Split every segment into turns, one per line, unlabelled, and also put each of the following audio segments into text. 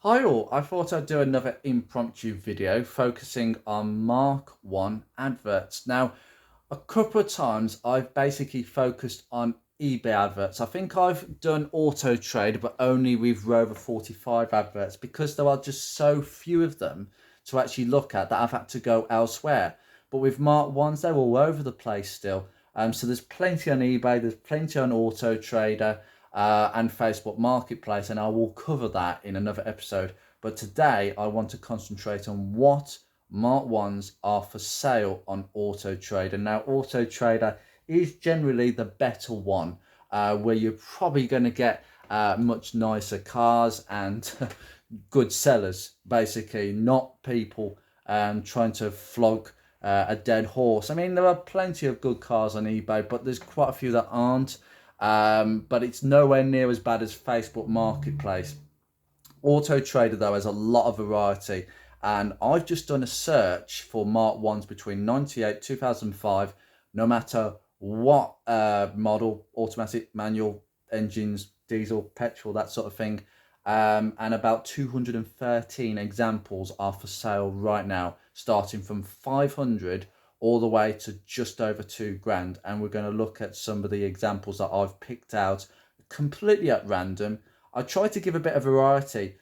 Hi all, I thought I'd do another impromptu video focusing on Mark 1 adverts. Now, a couple of times I've basically focused on eBay adverts. I think I've done Autotrader, but only with Rover 45 adverts because there are just so few of them to actually look at that I've had to go elsewhere. But with Mark 1s, they're all over the place still. So there's plenty on eBay, there's plenty on Autotrader and Facebook Marketplace, and I will cover that in another episode. But today I want to concentrate on what Mark 1s are for sale on Autotrader. Now, Autotrader is generally the better one, where you're probably going to get much nicer cars and good sellers, basically, not people trying to flog a dead horse. I mean, there are plenty of good cars on eBay, but there's quite a few that aren't. But it's nowhere near as bad as Facebook Marketplace. Autotrader, though, has a lot of variety. And I've just done a search for Mark 1s between 98, 2005, no matter what model, automatic, manual, engines, diesel, petrol, that sort of thing. And about 213 examples are for sale right now, starting from 500 all the way to just over 2 grand. And we're going to look at some of the examples that I've picked out completely at random. I try to give a bit of variety.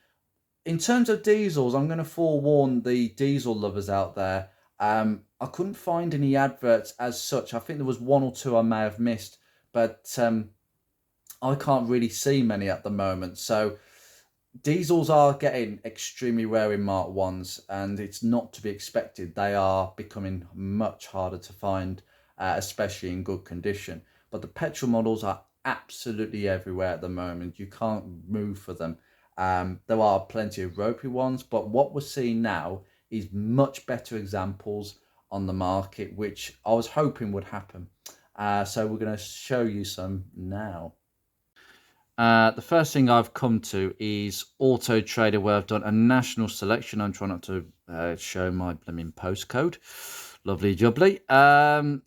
In terms of diesels, I'm going to forewarn the diesel lovers out there. I couldn't find any adverts as such. I think there was one or two I may have missed, but I can't really see many at the moment. So diesels are getting extremely rare in Mark 1s, and it's not to be expected. They are becoming much harder to find, especially in good condition. But the petrol models are absolutely everywhere at the moment. You can't move for them. There are plenty of ropey ones, but what we're seeing now is much better examples on the market, which I was hoping would happen. So we're going to show you some now. The first thing I've come to is Autotrader, where I've done a national selection. I'm trying not to show my blooming postcode. Lovely jubbly.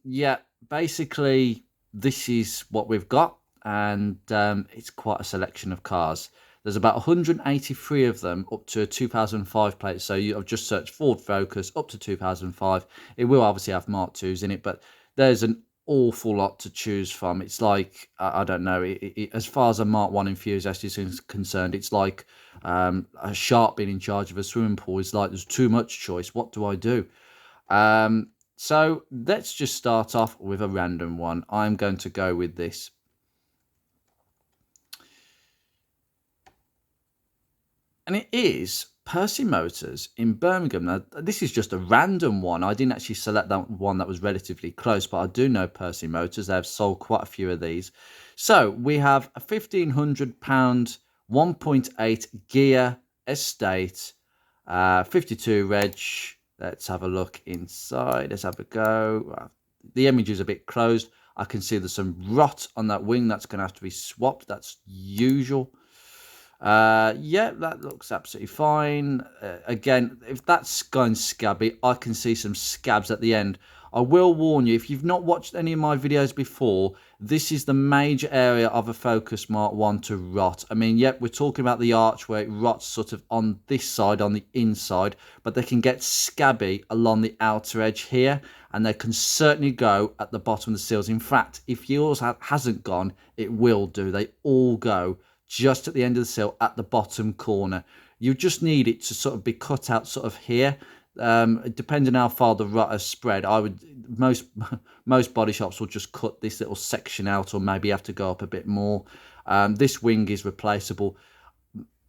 Yeah, basically, this is what we've got, and it's quite a selection of cars. There's about 183 of them up to a 2005 plate. So I've just searched Ford Focus up to 2005. It will obviously have Mark 2s in it, but there's an awful lot to choose from. It's like, I don't know, as far as a Mark 1 enthusiast is concerned, it's like a shark being in charge of a swimming pool. It's like there's too much choice. What do I do? So let's just start off with a random one. I'm going to go with this. And it is Percy Motors in Birmingham. Now, this is just a random one. I didn't actually select that one that was relatively close, but I do know Percy Motors. They have sold quite a few of these. So we have a £1,500 1.8 gear estate, 52 reg. Let's have a look inside. Let's have a go. The image is a bit closed. I can see there's some rot on that wing. That's going to have to be swapped. That's usual. Yeah, that looks absolutely fine. Again, if that's going scabby, I can see some scabs at the end. I will warn you, if you've not watched any of my videos before, this is the major area of a Focus Mark 1 to rot. I mean, yep, we're talking about the arch where it rots sort of on this side, on the inside, but they can get scabby along the outer edge here, and they can certainly go at the bottom of the seals. In fact, if yours hasn't gone, it will do. They all go just at the end of the sill at the bottom corner. You just need it to sort of be cut out sort of here. Depending how far the rut has spread, most body shops will just cut this little section out, or maybe have to go up a bit more. This wing is replaceable.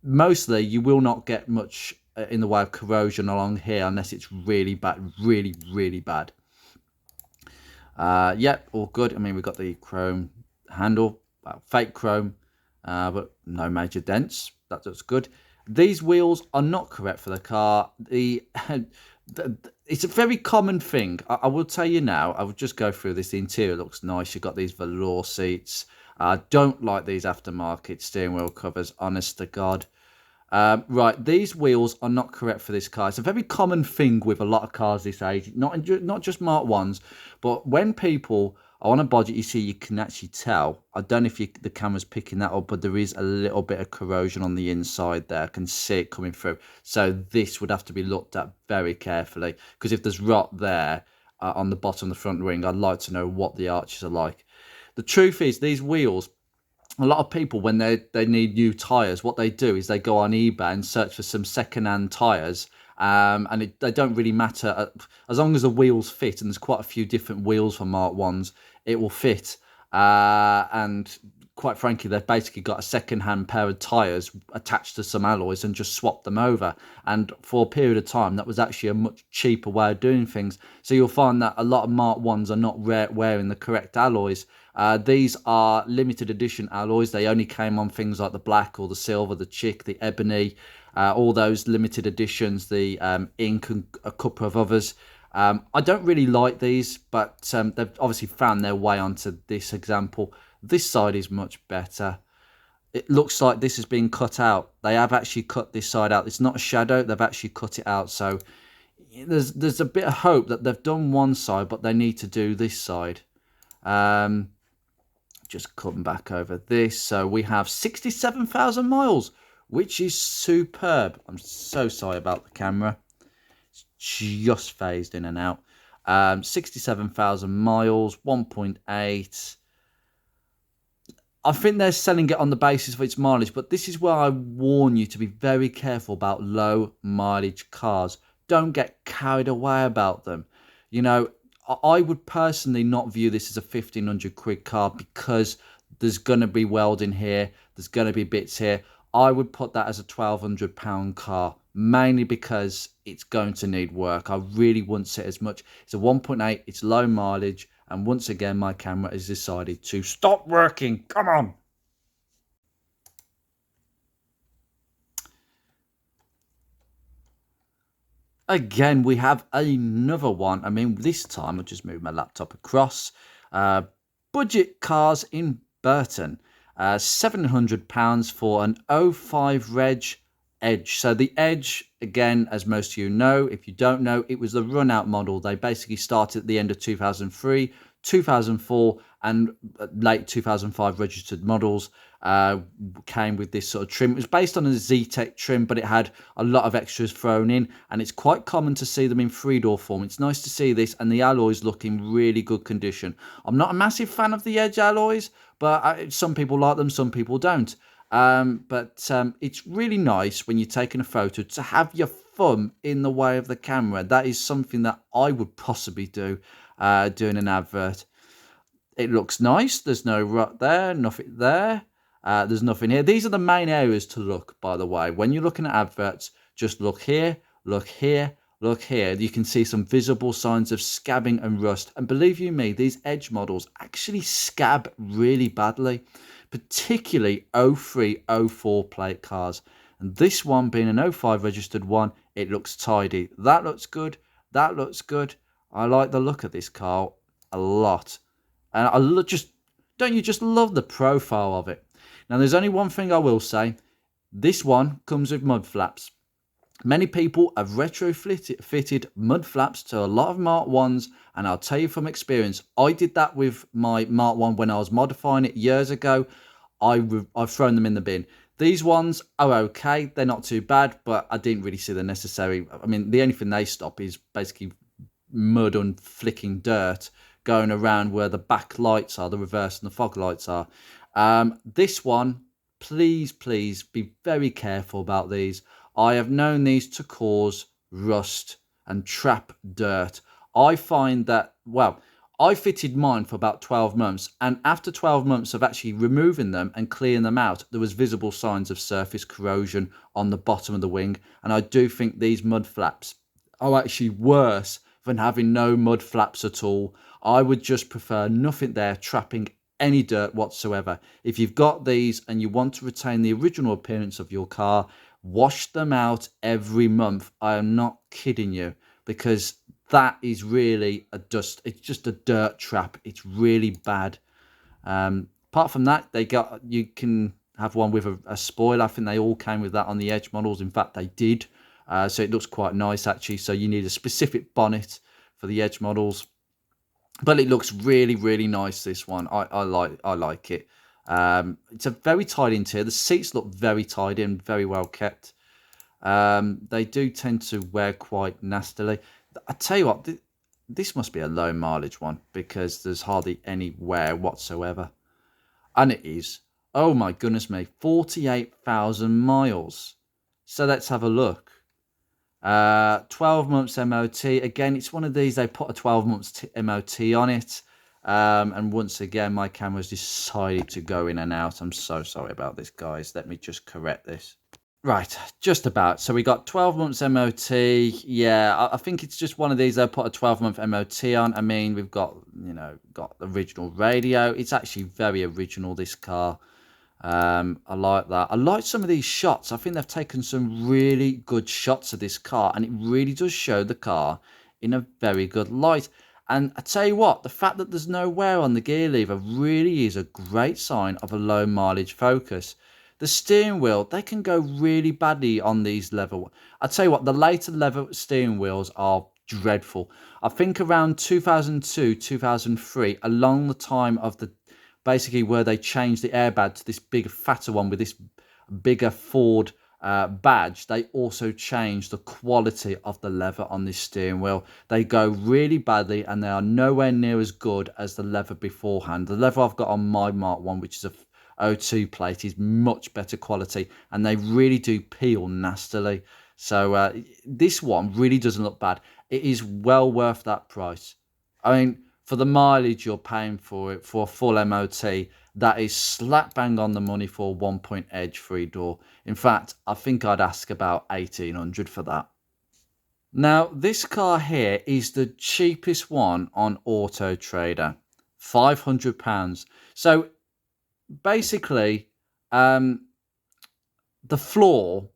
Mostly you will not get much in the way of corrosion along here unless it's really bad, really bad. Yeah, all good. I mean, we've got the chrome handle, fake chrome, but no major dents. That looks good. These wheels are not correct for the car. It's a very common thing. I will tell you now. I will just go through this. The interior looks nice. You've got these velour seats. I don't like these aftermarket steering wheel covers, honest to God. Right, these wheels are not correct for this car. It's a very common thing with a lot of cars this age, not just Mark 1s, but when people On a budget, you see, you can actually tell. I don't know if the camera's picking that up, but there is a little bit of corrosion on the inside there. I can see it coming through. So this would have to be looked at very carefully, because if there's rot there on the bottom of the front wing, I'd like to know what the arches are like. The truth is, these wheels, a lot of people, when they need new tires, what they do is they go on eBay and search for some second-hand tires, and they don't really matter as long as the wheels fit, and there's quite a few different wheels for Mark 1s, it will fit. And quite frankly, they've basically got a second-hand pair of tires attached to some alloys and just swapped them over, and for a period of time that was actually a much cheaper way of doing things. So you'll find that a lot of Mark 1s are not wearing the correct alloys. These are limited edition alloys. They only came on things like the black or the silver, the chick, the ebony, all those limited editions, the ink, and a couple of others. I don't really like these, but they've obviously found their way onto this example. This side is much better. It looks like this has been cut out. They have actually cut this side out. It's not a shadow. They've actually cut it out. So there's a bit of hope that they've done one side, but they need to do this side. Just come back over this. So we have 67,000 miles, which is superb. I'm so sorry about the camera. It's just phased in and out. 67,000 miles, 1.8. I think they're selling it on the basis of its mileage, but this is where I warn you to be very careful about low mileage cars. Don't get carried away about them. You know, I would personally not view this as a 1,500 quid car, because there's going to be welding here, there's going to be bits here. I would put that as a £1,200 car, mainly because it's going to need work. I really wouldn't say as much. It's a 1.8, it's low mileage, and once again my camera has decided to stop working. Come on. Again, we have another one. I mean, this time I'll just move my laptop across. Budget cars in Burton. £700 for an 05 Reg Edge. So the Edge, again, as most of you know, if you don't know, it was the run-out model. They basically started at the end of 2003, 2004, and late 2005 registered models came with this sort of trim. It was based on a Z-Tech trim, but it had a lot of extras thrown in, and it's quite common to see them in three-door form. It's nice to see this, and the alloys look in really good condition. I'm not a massive fan of the Edge alloys, but some people like them, some people don't. But it's really nice when you're taking a photo to have your thumb in the way of the camera. That is something that I would possibly do doing an advert. It looks nice. There's no rut there, nothing there. There's nothing here. These are the main areas to look, by the way. When you're looking at adverts, just look here, look here, look here. You can see some visible signs of scabbing and rust. And believe you me, these Edge models actually scab really badly, particularly 03, 04 plate cars. And this one being an 05 registered one, it looks tidy. That looks good. That looks good. I like the look of this car a lot. And don't you just love the profile of it? Now, there's only one thing I will say. This one comes with mud flaps. Many people have retrofitted mud flaps to a lot of Mark 1s, and I'll tell you from experience, I did that with my Mark 1 when I was modifying it years ago. I've thrown them in the bin. These ones are okay. They're not too bad, but I didn't really see the necessary. I mean, the only thing they stop is basically mud and flicking dirt going around where the back lights are, the reverse and the fog lights are. This one, please be very careful about these. I have known these to cause rust and trap dirt. I find that, well, I fitted mine for about 12 months, and after 12 months of actually removing them and clearing them out, there was visible signs of surface corrosion on the bottom of the wing. And I do think these mud flaps are actually worse than having no mud flaps at all. I would just prefer nothing there trapping any dirt whatsoever. If you've got these and you want to retain the original appearance of your car, wash them out every month. I am not kidding you, because that is really it's just a dirt trap. It's really bad. Apart from that, you can have one with a spoiler. I think they all came with that on the Edge models. In fact, they did. So it looks quite nice actually. So you need a specific bonnet for the Edge models. but it looks really, really nice. This one, I like it. It's a very tidy interior. The seats look very tidy and very well kept. They do tend to wear quite nastily. I tell you what, this must be a low mileage one because there's hardly any wear whatsoever. And it is, oh my goodness me, 48,000 miles. So let's have a look. 12 months MOT. Again, it's one of these, they put a 12 months MOT on it. And once again, my camera's decided to go in and out. I'm so sorry about this, guys. Let me just correct this. Right, just about. So we got 12 months MOT. Yeah, I think it's just one of these. They put a 12-month MOT on. I mean, we've got, got the original radio. It's actually very original, this car. I like that. I like some of these shots. I think they've taken some really good shots of this car, and it really does show the car in a very good light. And I tell you what, the fact that there's no wear on the gear lever really is a great sign of a low mileage Focus. The steering wheel, they can go really badly on these level. I tell you what, the later level steering wheels are dreadful. I think around 2002, 2003, along the time of the basically where they changed the airbag to this bigger, fatter one with this bigger Ford badge, they also changed the quality of the leather on this steering wheel. They go really badly and they are nowhere near as good as the leather beforehand. The leather I've got on my Mark 1, which is a O2 plate, is much better quality and they really do peel nastily. So this one really doesn't look bad. It is well worth that price. I mean, for the mileage you're paying for it, for a full MOT, that is slap bang on the money for a 1-point edge 3-door. In fact, I think I'd ask about 1,800 for that. Now, this car here is the cheapest one on Autotrader, £500. So basically, the floor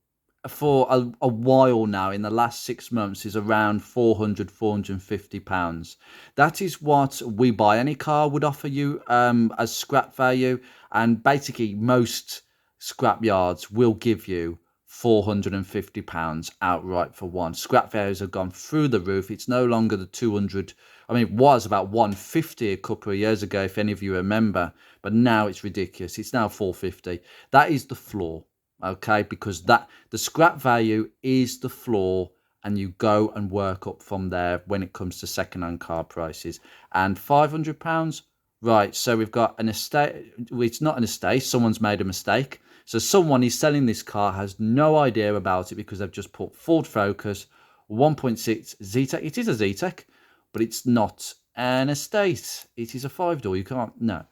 for a while now in the last 6 months is around £450. That is what We Buy Any Car would offer you as scrap value, and basically most scrap yards will give you £450 outright for one. Scrap values have gone through the roof. It's no longer the 200. I mean, it was about 150 a couple of years ago, if any of you remember, but now it's ridiculous. It's now 450. That is the floor. Okay, because the scrap value is the floor, and you go and work up from there when it comes to second-hand car prices. And £500, right? So we've got an estate. It's not an estate. Someone's made a mistake. So someone is selling this car, has no idea about it because they've just put Ford Focus 1.6 Z-Tech. It is a Z-Tech, but it's not an estate. It is a 5-door. You can't. No.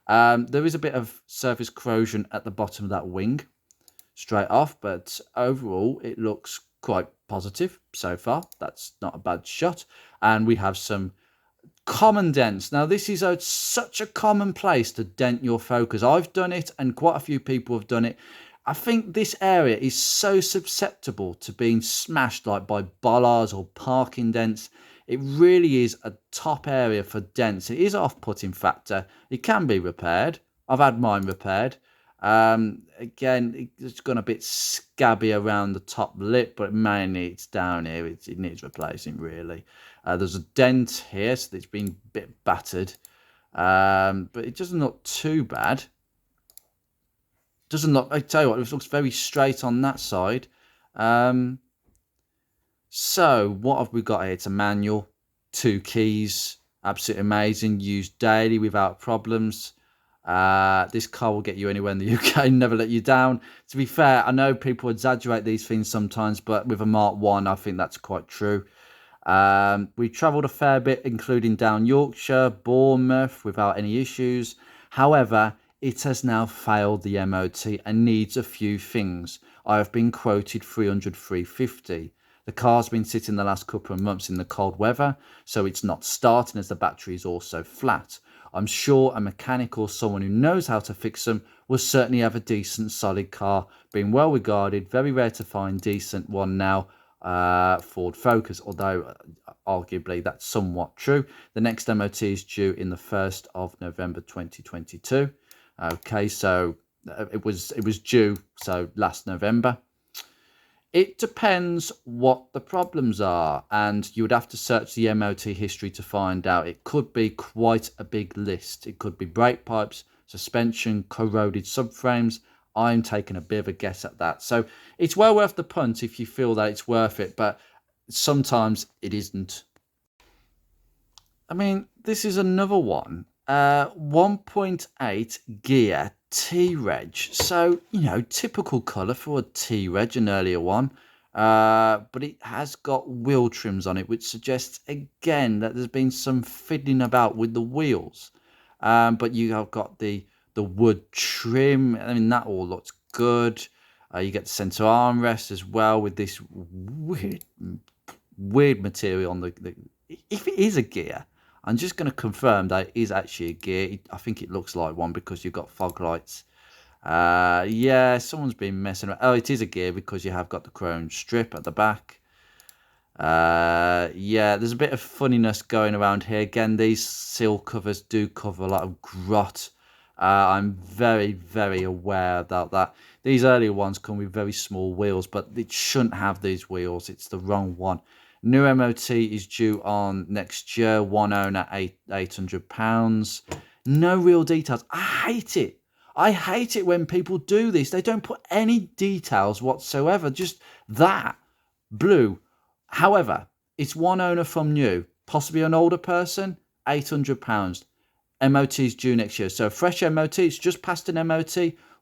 There is a bit of surface corrosion at the bottom of that wing straight off, but overall it looks quite positive so far. That's not a bad shot. And we have some common dents. Now this is such a common place to dent your Focus. I've done it and quite a few people have done it. I think this area is so susceptible to being smashed like by bollards or parking dents. It really is a top area for dents. It is an off-putting factor. It can be repaired. I've had mine repaired. Again, it's gone a bit scabby around the top lip, but mainly it's down here. It needs replacing, really. There's a dent here, so it's been a bit battered. But it doesn't look too bad. Doesn't look, I tell you what, it looks very straight on that side. So what have we got here? It's a manual, 2 keys, absolutely amazing, used daily without problems. This car will get you anywhere in the UK, never let you down. To be fair, I know people exaggerate these things sometimes, but with a Mark 1, I think that's quite true. We travelled a fair bit, including down Yorkshire, Bournemouth, without any issues. However, it has now failed the MOT and needs a few things. I have been quoted 300, 350. The car's been sitting the last couple of months in the cold weather, so it's not starting as the battery is also flat. I'm sure a mechanic or someone who knows how to fix them will certainly have a decent solid car, being well regarded. Very rare to find decent one now, Ford Focus, although arguably that's somewhat true. The next MOT is due in the 1st of November 2022. Okay, so it was due, so last November. It depends what the problems are, and you would have to search the MOT history to find out. It could be quite a big list. It could be brake pipes, suspension, corroded subframes. I'm taking a bit of a guess at that. So it's well worth the punt if you feel that it's worth it, but sometimes it isn't. I mean, this is another one. 1.8 gear T-Reg. So, typical colour for a T-Reg, an earlier one. But it has got wheel trims on it, which suggests, again, that there's been some fiddling about with the wheels. But you have got the wood trim. I mean, that all looks good. You get the centre armrest as well with this weird material on the if it is a gear. I'm just going to confirm that it is actually a gear. I think it looks like one because you've got fog lights. Yeah, someone's been messing around. Oh, it is a gear because you have got the chrome strip at the back. Yeah, there's a bit of funniness going around here. Again, these seal covers do cover a lot of grot. I'm very, very aware about that. These earlier ones come with very small wheels, but it shouldn't have these wheels. It's the wrong one. New MOT is due on next year. One owner, £800. No real details. I hate it. I hate it when people do this. They don't put any details whatsoever. Just that. Blue. However, it's one owner from new. Possibly an older person. £800. MOT is due next year. So fresh MOT. It's just past an MOT.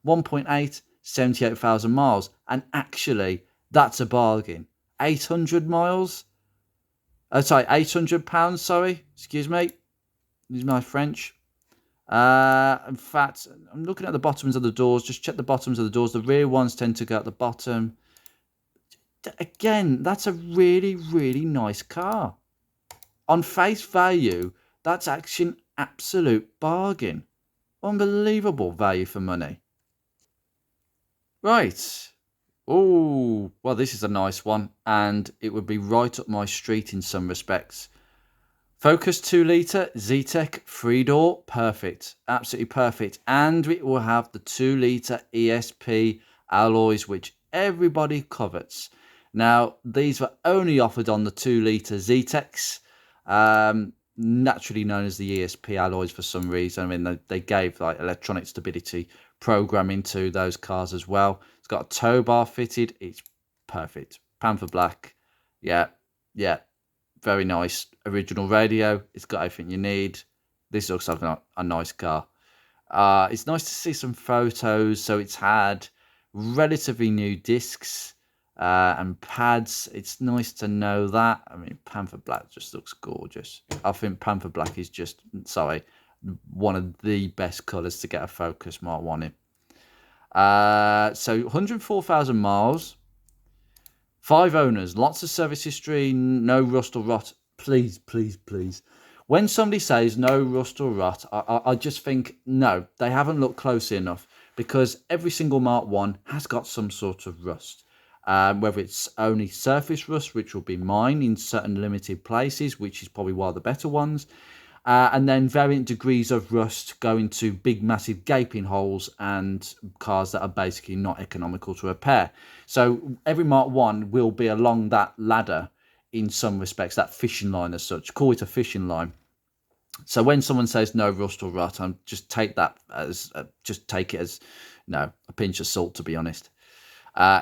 1.8. 78,000 miles. And actually, that's a bargain. 800 miles? Sorry, £800, sorry. Excuse me. This is my French. In fact, I'm looking at the bottoms of the doors. Just check the bottoms of the doors. The rear ones tend to go at the bottom. Again, that's a really, really nice car. On face value, that's actually an absolute bargain. Unbelievable value for money. Right. Oh, well, this is a nice one, and it would be right up my street in some respects. Focus 2 litre, Zetec 3-door, perfect, absolutely perfect. And it will have the 2 litre ESP alloys, which everybody covets. Now, these were only offered on the 2 litre Zetecs, naturally known as the ESP alloys for some reason. I mean, they gave like electronic stability programming to those cars as well. It's got a tow bar fitted. It's perfect. Panther black. Yeah. Very nice. Original radio. It's got everything you need. This looks like a nice car. It's nice to see some photos. So it's had relatively new discs and pads. It's nice to know that. I mean, Panther black just looks gorgeous. I think Panther black is just, one of the best colours to get a Focus Mark 1 in. So 104,000 miles. 5 owners, lots of service history, no rust or rot. Please, please, please. When somebody says no rust or rot, I just think, no, they haven't looked closely enough, because every single Mark 1 has got some sort of rust. Whether it's only surface rust, which will be mine in certain limited places, which is probably one of the better ones. And then variant degrees of rust going to big, massive gaping holes and cars that are basically not economical to repair. So every Mark 1 will be along that ladder in some respects, that fishing line as such. Call it a fishing line. So when someone says no rust or rot, just take that as, take it as, no, a pinch of salt, to be honest.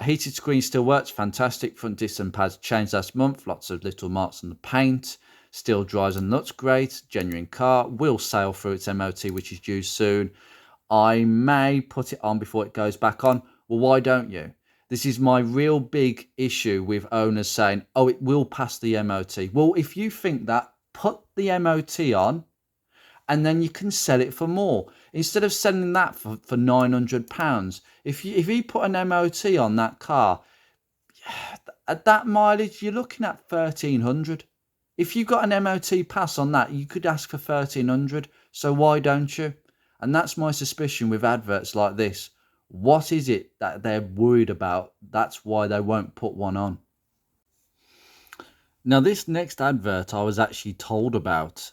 Heated screen still works, fantastic. Front discs and pads changed last month. Lots of little marks on the paint. Still drives and looks great. Genuine car. Will sail through its MOT, which is due soon. I may put it on before it goes back on. Well, why don't you? This is my real big issue with owners saying, oh, it will pass the MOT. Well, if you think that, put the MOT on and then you can sell it for more. Instead of selling that for £900, if you put an MOT on that car, at that mileage, you're looking at £1,300. If you got an MOT pass on that, you could ask for £1,300. So why don't you? And that's my suspicion with adverts like this. What is it that they're worried about? That's why they won't put one on. Now, this next advert I was actually told about.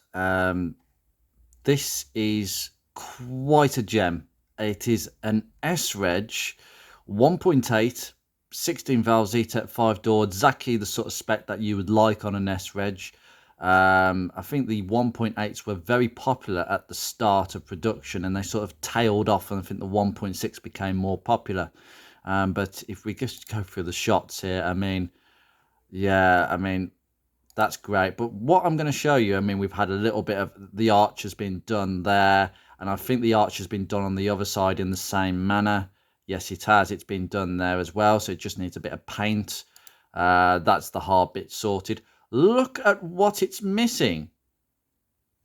This is quite a gem. It is an S-Reg 1.8 16 valve ZTEC 5-door, exactly the sort of spec that you would like on an S-Reg. I think the 1.8s were very popular at the start of production, and they sort of tailed off, and I think the 1.6 became more popular. But if we just go through the shots here, I mean, yeah, I mean, that's great. But what I'm going to show you, I mean, we've had a little bit of the arch has been done there, and I think the arch has been done on the other side in the same manner. Yes, it has. It's been done there as well, so it just needs a bit of paint. That's the hard bit sorted. Look at what it's missing.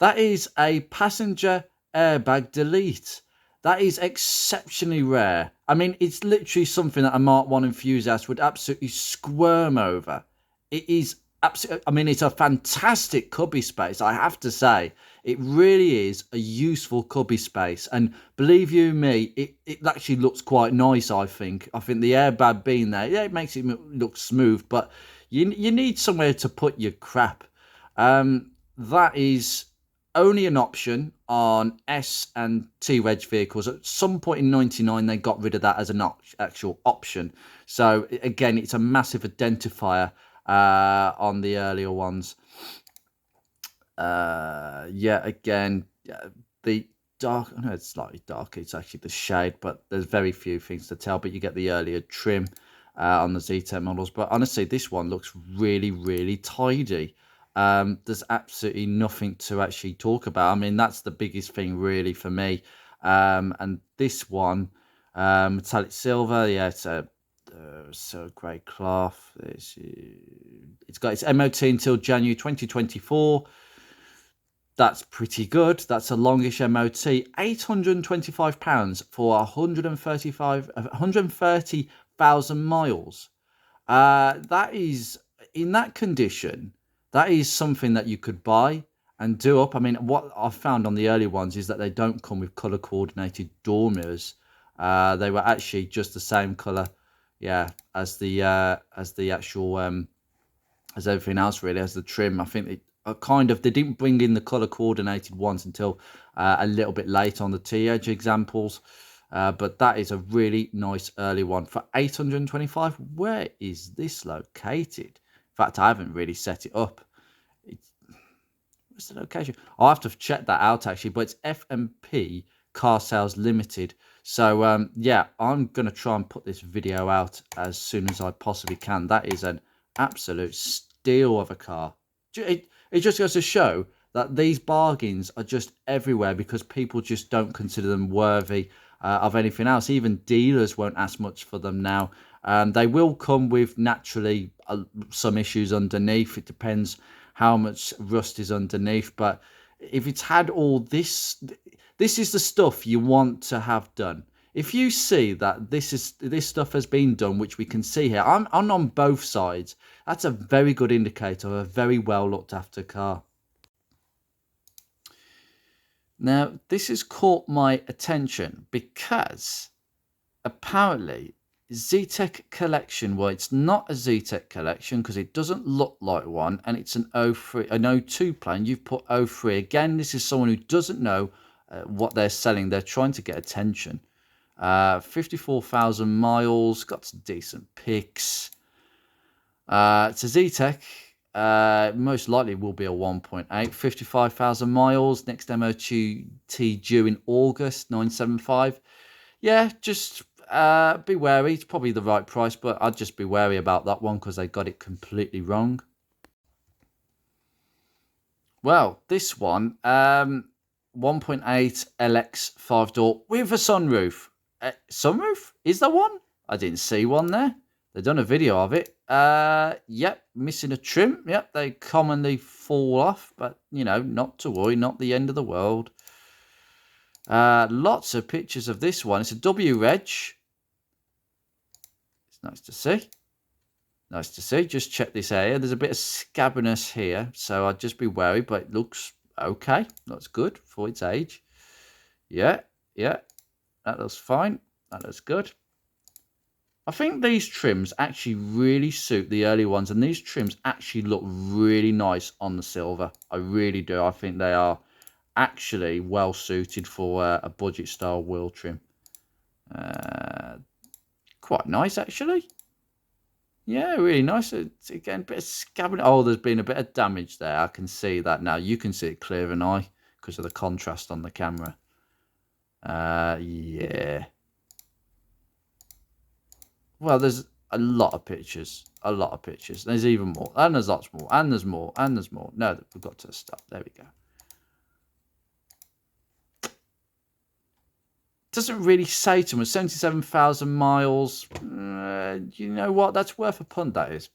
That is a passenger airbag delete. That is exceptionally rare. I mean, it's literally something that a Mark 1 enthusiast would absolutely squirm over. It is absolutely, I mean, it's a fantastic cubby space, I have to say. It really is a useful cubby space. And believe you me, it actually looks quite nice, I think. I think the airbag being there, yeah, it makes it look smooth, but you need somewhere to put your crap. That is only an option on S and T-Reg vehicles. At some point in 99, they got rid of that as an actual option. So again, it's a massive identifier on the earlier ones. Yeah, again, the dark, no, it's slightly darker. It's actually the shade, but there's very few things to tell. But you get the earlier trim on the ZTEC models. But honestly, this one looks really, really tidy. There's absolutely nothing to actually talk about. I mean, that's the biggest thing really for me. And this one, metallic silver, yeah, it's a so grey cloth. It's got its MOT until January 2024. That's pretty good. That's a longish MOT. £825 for 130,000 miles. That is, in that condition, that is something that you could buy and do up. I mean, what I've found on the early ones is that they don't come with color coordinated door mirrors. They were actually just the same color, yeah, as the actual as everything else really, as the trim. I think they didn't bring in the color coordinated ones until a little bit late on the T-Edge examples. But that is a really nice early one for 825. Where is this located? In fact, I haven't really set it up. What's the location? I'll have to check that out actually, but it's FMP Car Sales Limited. So yeah, I'm going to try and put this video out as soon as I possibly can. That is an absolute steal of a car. It just goes to show that these bargains are just everywhere because people just don't consider them worthy of anything else. Even dealers won't ask much for them now. They will come with naturally some issues underneath. It depends how much rust is underneath, but if it's had all this is the stuff you want to have done. If you see that this stuff has been done, which we can see here, I'm on both sides. That's a very good indicator of a very well looked after car. Now, this has caught my attention because apparently ZTEC collection, well, it's not a ZTEC collection because it doesn't look like one, and it's an an O2 plane. You've put O3. Again, this is someone who doesn't know what they're selling. They're trying to get attention. 54,000 miles, got some decent pics. It's a ZTEC. Most likely will be a 1.8. 55,000 miles. Next MOT due in August 975. Yeah, just be wary. It's probably the right price, but I'd just be wary about that one because they got it completely wrong. Well, this one, 1.8 LX 5-door with a sunroof. Sunroof? Is there one? I didn't see one there. They've done a video of it. Yep, missing a trim. Yep, they commonly fall off, but, you know, not to worry, not the end of the world. Lots of pictures of this one. It's a W reg. It's nice to see. Nice to see. Just check this area. There's a bit of scabbiness here, so I'd just be wary, but it looks okay. Looks good for its age. Yeah, yeah. That looks fine. That looks good. I think these trims actually really suit the early ones, and these trims actually look really nice on the silver. I really do. I think they are actually well suited for a budget style wheel trim. Quite nice actually. Yeah, really nice. It's, again, a bit of scabbing. Oh, there's been a bit of damage there. I can see that now. You can see it clear of an eye because of the contrast on the camera. Yeah. Well, there's a lot of pictures. A lot of pictures. There's even more. And there's lots more. And there's more. And there's more. No, we've got to stop. There we go. Doesn't really say too much. 77,000 miles. You know what? That's worth a punt, that is.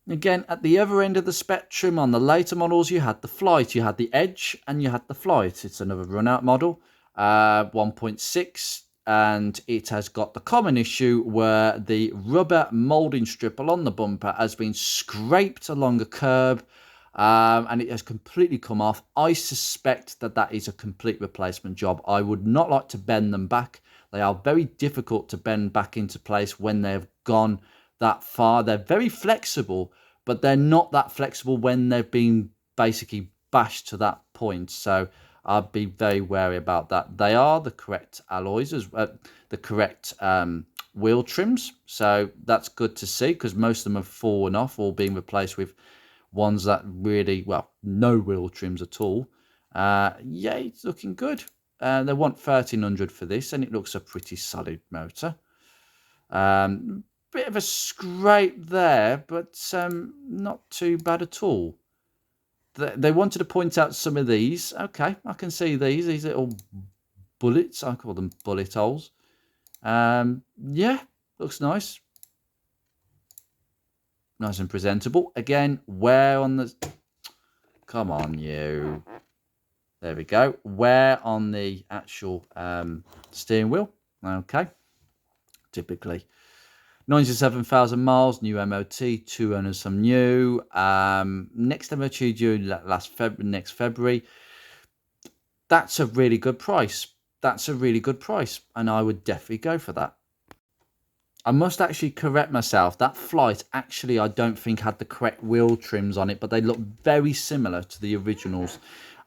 Again, at the other end of the spectrum, on the later models, you had the Flight, you had the Edge, and you had the Flight. It's another run-out model, 1.6, and it has got the common issue where the rubber moulding strip along the bumper has been scraped along a curb, and it has completely come off. I suspect that that is a complete replacement job. I would not like to bend them back. They are very difficult to bend back into place when they've gone that far. They're very flexible, but they're not that flexible when they've been basically bashed to that point. So I'd be very wary about that. They are the correct alloys, as the correct wheel trims. So that's good to see, because most of them have fallen off or being replaced with ones that really, well, no wheel trims at all. Yeah, it's looking good. They want 1,300 for this, and it looks a pretty solid motor. Bit of a scrape there, but not too bad at all. They wanted to point out some of these. Okay, I can see these little bullets. I call them bullet holes. Yeah, looks nice. Nice and presentable. Again, wear on the... Come on, you. There we go. Wear on the actual steering wheel. Okay. Typically. 97,000 miles, new MOT, 2 owners, some new. Next MOT due next February. That's a really good price. That's a really good price, and I would definitely go for that. I must actually correct myself. That Flight, actually, I don't think had the correct wheel trims on it, but they look very similar to the originals.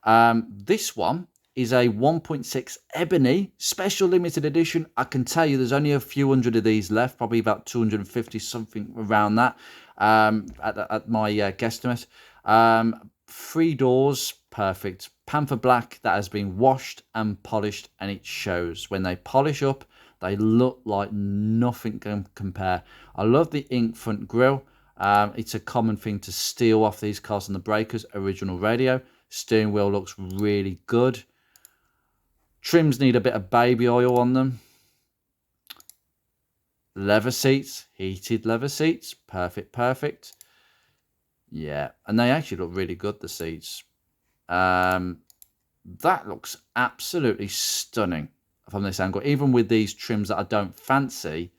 This one is a 1.6 Ebony Special Limited Edition. I can tell you there's only a few hundred of these left, probably about 250, something around that, at my guesstimate. 3 doors, perfect. Panther black that has been washed and polished, and it shows. When they polish up, they look like nothing can compare. I love the ink front grille. It's a common thing to steal off these cars on the breakers. Original radio. Steering wheel looks really good. Trims need a bit of baby oil on them. Leather seats, heated leather seats. Perfect, perfect. Yeah, and they actually look really good, the seats. That looks absolutely stunning from this angle. Even with these trims that I don't fancy,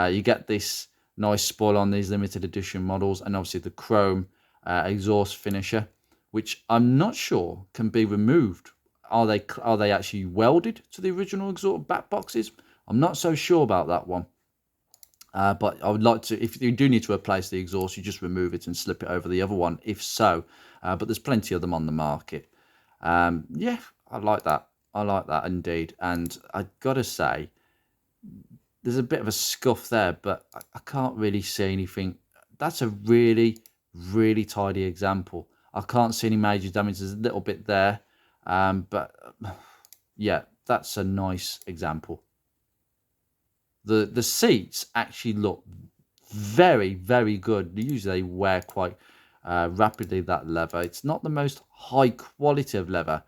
you get this nice spoil on these limited edition models, and obviously the chrome exhaust finisher, which I'm not sure can be removed. Are they actually welded to the original exhaust back boxes? I'm not so sure about that one. But I would like to, if you do need to replace the exhaust, you just remove it and slip it over the other one, if so. But there's plenty of them on the market. Yeah, I like that. I like that indeed. And I gotta say, there's a bit of a scuff there, but I can't really see anything. That's a really, really tidy example. I can't see any major damage. There's a little bit there. But yeah, that's a nice example. The seats actually look very, very good. Usually they wear quite rapidly, that leather. It's not the most high quality of leather.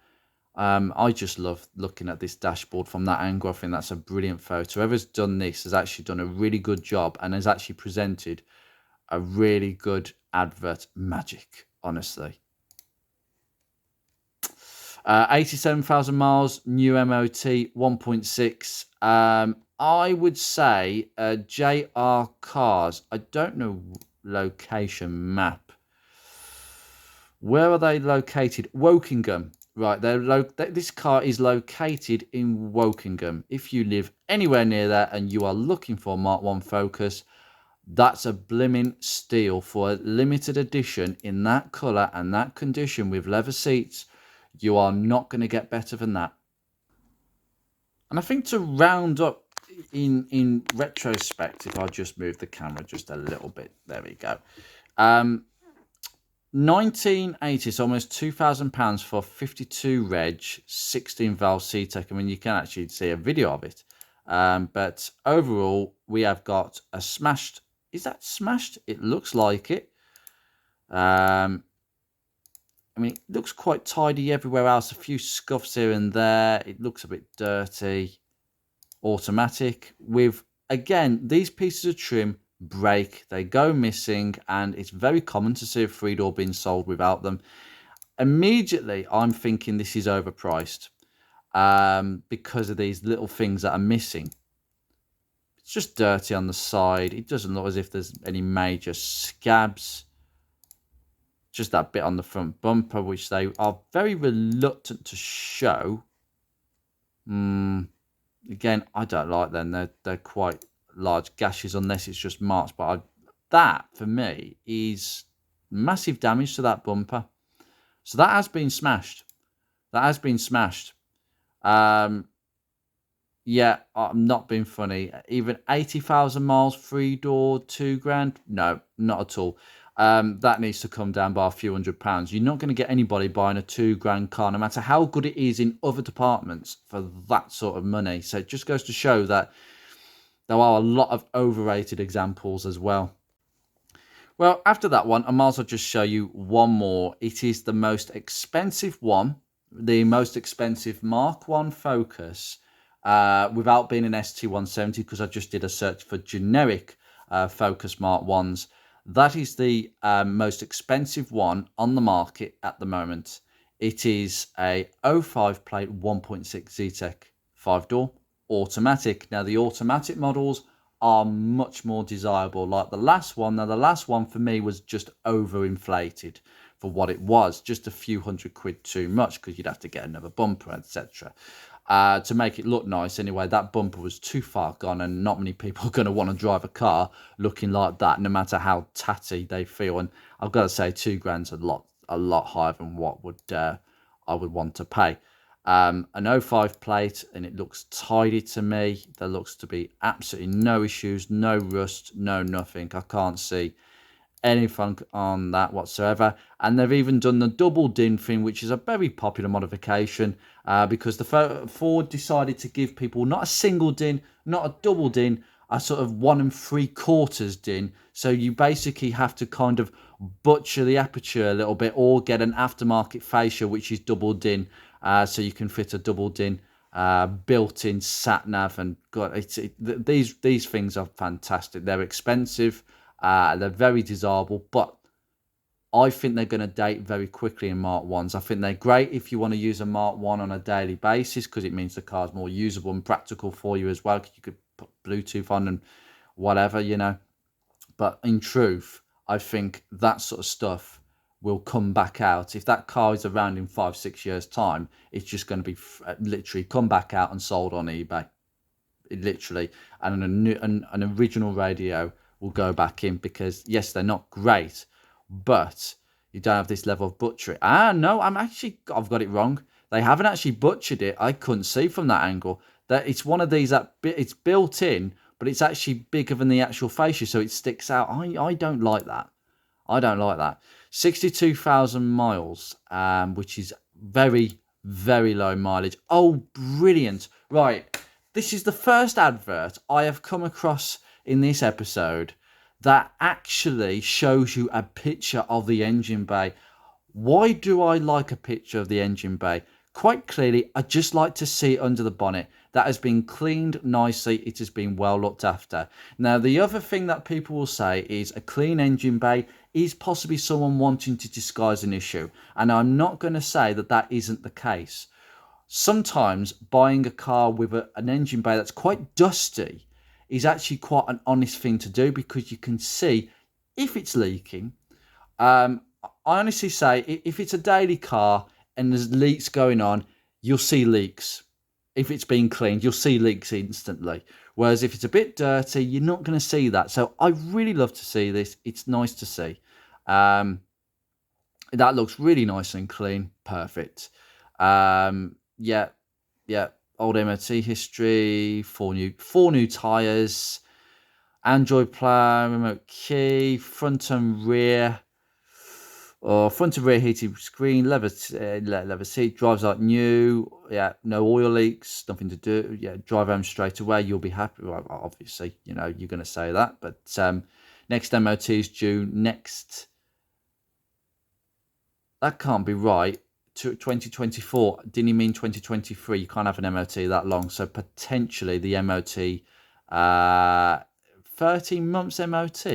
I just love looking at this dashboard from that angle. I think that's a brilliant photo. Whoever's done this has actually done a really good job and has actually presented a really good advert magic, honestly. 87,000 miles, new MOT, 1.6. I would say JR Cars. I don't know location map. Where are they located? Wokingham. Right, this car is located in Wokingham. If you live anywhere near there and you are looking for a Mark 1 Focus, that's a blimmin' steal for a limited edition in that colour and that condition with leather seats. You are not going to get better than that. And I think to round up, in retrospect, if I just move the camera just a little bit, there we go. 1980, so almost £2,000 for 52 reg, 16 valve CTEC. I mean, you can actually see a video of it. But overall, we have got a smashed. Is that smashed? It looks like it. I mean, it looks quite tidy everywhere else. A few scuffs here and there. It looks a bit dirty. Automatic with, again, these pieces of trim break, they go missing, and it's very common to see a 3-door being sold without them. Immediately, I'm thinking this is overpriced because of these little things that are missing. It's just dirty on the side. It doesn't look as if there's any major scabs. Just that bit on the front bumper, which they are very reluctant to show. Again, I don't like them. They're quite large gashes unless it's just marks. But that, for me, is massive damage to that bumper. So that has been smashed. That has been smashed. Yeah, I'm not being funny. Even 80,000 miles, 3-door, £2,000. No, not at all. That needs to come down by a few £100s. You're not going to get anybody buying a £2,000 car, no matter how good it is in other departments, for that sort of money. So it just goes to show that there are a lot of overrated examples as well. Well, after that one, I might as well just show you one more. It is the most expensive one, the most expensive Mark 1 Focus, without being an ST170, because I just did a search for generic Focus Mark 1s. That is the most expensive one on the market at the moment. It is a 05 plate 1.6 ZTEC 5-door automatic. Now, the automatic models are much more desirable, like the last one. Now, the last one for me was just overinflated for what it was, just a few £100 too much, because you'd have to get another bumper, etc. To make it look nice. Anyway, that bumper was too far gone, and not many people are going to want to drive a car looking like that, no matter how tatty they feel. And I've got to say, £2,000's a lot higher than what I would want to pay. An 05 plate, and it looks tidy to me. There looks to be absolutely no issues, no rust, no nothing. I can't see anything on that whatsoever. And they've even done the double din thing, which is a very popular modification, because the Ford decided to give people not a single din, not a double din, a sort of 1 3/4 din. So you basically have to kind of butcher the aperture a little bit, or get an aftermarket fascia, which is double din, so you can fit a double din built-in sat nav. And God, these things are fantastic. They're expensive. They're very desirable, but I think they're going to date very quickly in Mark 1s. I think they're great if you want to use a Mark 1 on a daily basis, because it means the car's more usable and practical for you as well. You could put Bluetooth on and whatever, you know. But in truth, I think that sort of stuff will come back out. If that car is around in 5-6 years' time, it's just going to be literally come back out and sold on eBay. Literally. And an original radio will go back in, because yes, they're not great, but you don't have this level of butchery. No, I've got it wrong. They haven't actually butchered it. I couldn't see from that angle that it's one of these that it's built in, but it's actually bigger than the actual fascia, so it sticks out. I don't like that. I don't like that. 62,000 miles, which is very, very low mileage. Oh, brilliant. Right. This is the first advert I have come across in this episode that actually shows you a picture of the engine bay. Why do I like a picture of the engine bay? Quite clearly, I just like to see it under the bonnet. That has been cleaned nicely. It has been well looked after. Now, the other thing that people will say is a clean engine bay is possibly someone wanting to disguise an issue. And I'm not going to say that that isn't the case. Sometimes buying a car with an engine bay that's quite dusty is actually quite an honest thing to do, because you can see if it's leaking. I honestly say, if it's a daily car and there's leaks going on, you'll see leaks. If it's been cleaned, you'll see leaks instantly. Whereas if it's a bit dirty, you're not going to see that. So I really love to see this. It's nice to see. That looks really nice and clean. Perfect. Yeah. old MOT history, four new tyres, Android Play, remote key, front and rear, or front and rear heated screen, leather seat, drives like new. Yeah, no oil leaks, nothing to do. Yeah, drive home straight away. You'll be happy. Well, obviously, you know you're going to say that, but next MOT is due next. That can't be right. 2024. Didn't he mean 2023? You can't have an MOT that long. So potentially the MOT, 13 months MOT.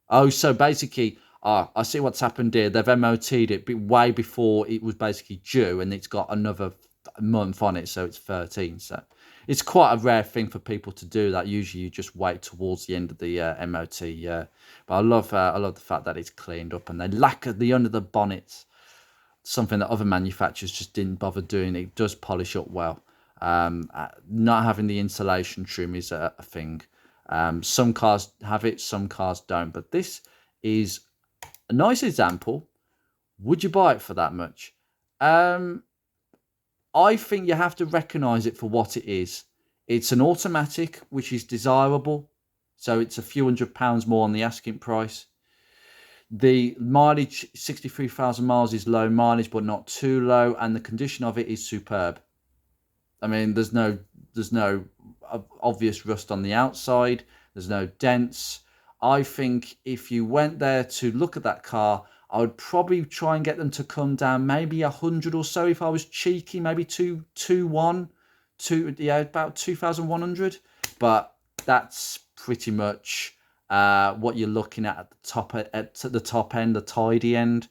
Oh, so basically, I see what's happened here. They've MOT'd it way before it was basically due, and it's got another month on it, so it's 13. So it's quite a rare thing for people to do that. Usually, you just wait towards the end of the MOT. But I love the fact that it's cleaned up, and they lacquered the under the bonnets, something that other manufacturers just didn't bother doing. It does polish up well. Not having the insulation trim is a thing. Some cars have it, some cars don't. But this is a nice example. Would you buy it for that much? I think you have to recognise it for what it is. It's an automatic, which is desirable. So it's a few £100 more on the asking price. The mileage, 63,000 miles, is low mileage, but not too low. And the condition of it is superb. I mean, there's no obvious rust on the outside. There's no dents. I think if you went there to look at that car, I would probably try and get them to come down maybe 100 or so if I was cheeky, maybe about 2,100. But that's pretty much what you're looking at the top end, the tidy end,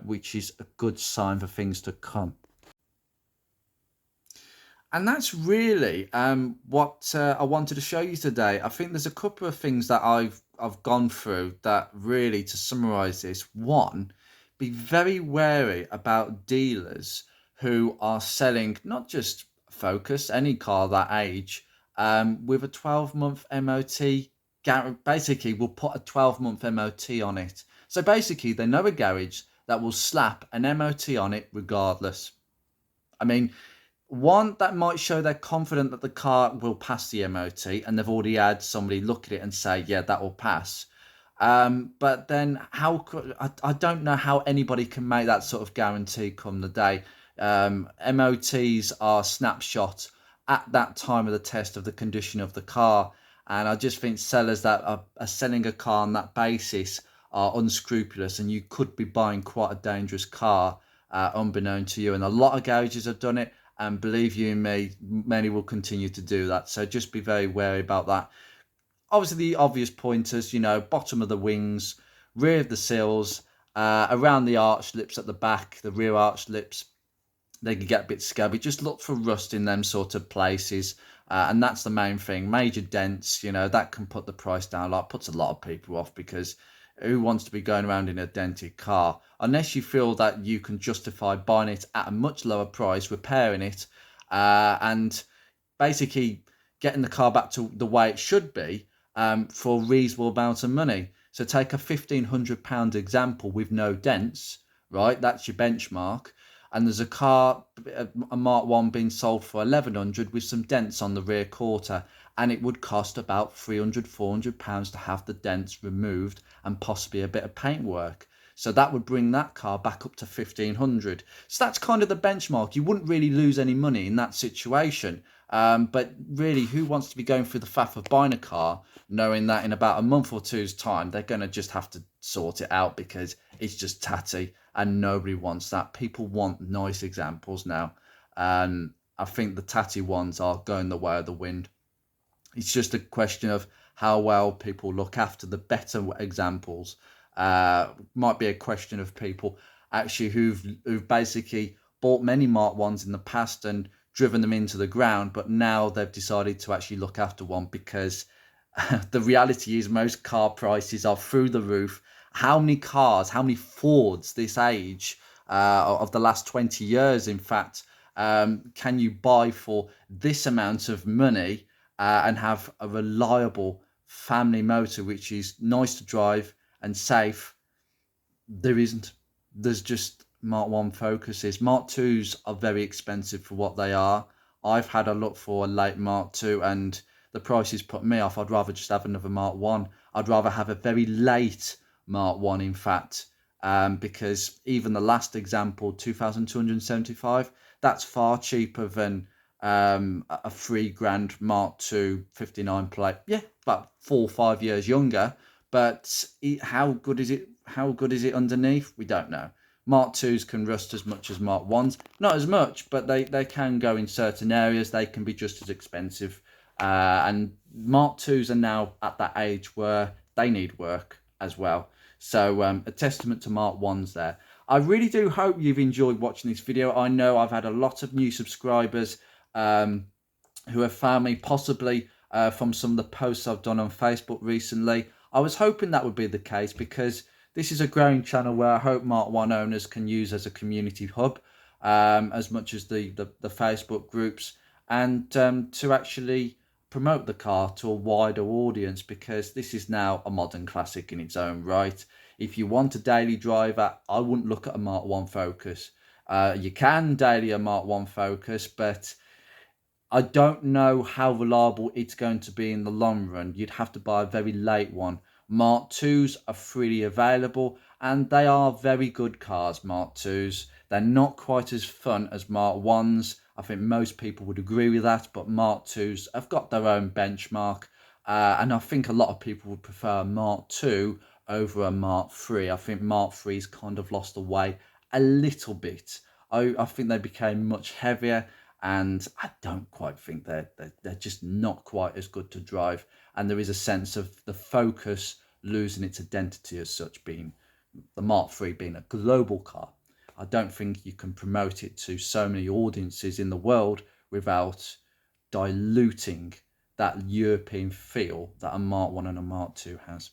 which is a good sign for things to come. And that's really what I wanted to show you today. I think there's a couple of things that I've gone through that really, to summarize this: one, be very wary about dealers who are selling not just Focus, any car that age, with a 12-month MOT. Basically, we'll put a 12-month MOT on it. So basically, they know a garage that will slap an MOT on it regardless. I mean, one, that might show they're confident that the car will pass the MOT, and they've already had somebody look at it and say, yeah, that will pass. But then I don't know how anybody can make that sort of guarantee come the day. MOTs are snapshot at that time of the test of the condition of the car. And I just think sellers that are selling a car on that basis are unscrupulous, and you could be buying quite a dangerous car unbeknown to you. And a lot of garages have done it. And believe you me, many will continue to do that. So just be very wary about that. Obviously, the obvious pointers, bottom of the wings, rear of the sills, around the arch lips at the back, the rear arch lips, they can get a bit scabby. Just look for rust in them sort of places. And that's the main thing. Major dents, that can put the price down a lot. Puts a lot of people off, because who wants to be going around in a dented car? Unless you feel that you can justify buying it at a much lower price, repairing it, and basically getting the car back to the way it should be for a reasonable amount of money. So take a £1,500 example with no dents, right? That's your benchmark. And there's a car, a Mark 1, being sold for 1,100 with some dents on the rear quarter, and it would cost about £300-400 to have the dents removed and possibly a bit of paintwork. So that would bring that car back up to 1,500. So that's kind of the benchmark. You wouldn't really lose any money in that situation. But really, who wants to be going through the faff of buying a car knowing that in about a month or two's time, they're going to just have to sort it out because it's just tatty, and nobody wants that. People want nice examples now. And I think the tatty ones are going the way of the wind. It's just a question of how well people look after the better examples. Might be a question of people actually who've basically bought many Mark 1s in the past and driven them into the ground, but now they've decided to actually look after one, because the reality is most car prices are through the roof. How many Fords this age of the last 20 years, in fact, can you buy for this amount of money and have a reliable family motor which is nice to drive and safe? There isn't. There's just Mark 1 Focuses. Mark 2s are very expensive for what they are. I've had a look for a late Mark II and the prices put me off. I'd rather just have another Mark 1. I'd rather have a very late Mark 1, in fact, because even the last example, 2,275, that's far cheaper than a £3,000 Mark II 59 plate. Yeah, about 4 or 5 years younger, but how good is it? How good is it underneath? We don't know. Mark IIs can rust as much as Mark 1s. Not as much, but they can go in certain areas. They can be just as expensive. And Mark IIs are now at that age where they need work as well. So a testament to Mark 1s there. I really do hope you've enjoyed watching this video. I know I've had a lot of new subscribers who have found me possibly from some of the posts I've done on Facebook recently. I was hoping that would be the case because this is a growing channel where I hope Mark 1 owners can use as a community hub as much as the Facebook groups, and to actually promote the car to a wider audience, because this is now a modern classic in its own right. If you want a daily driver, I wouldn't look at a Mark 1 Focus. You can daily a Mark 1 Focus, but I don't know how reliable it's going to be in the long run. You'd have to buy a very late one. Mark IIs are freely available and they are very good cars, Mark IIs. They're not quite as fun as Mark 1s. I think most people would agree with that, but Mark IIs have got their own benchmark. And I think a lot of people would prefer Mark II over a Mark III. I think Mark III's kind of lost the way a little bit. I think they became much heavier, and I don't quite think they're just not quite as good to drive. And there is a sense of the Focus losing its identity as such, being the Mark III being a global car. I don't think you can promote it to so many audiences in the world without diluting that European feel that a Mark 1 and a Mark II has.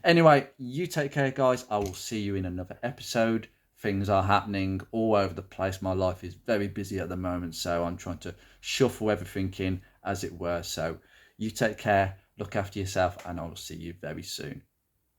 Anyway, you take care, guys. I will see you in another episode. Things are happening all over the place. My life is very busy at the moment, so I'm trying to shuffle everything in, as it were. So you take care, look after yourself, and I will see you very soon.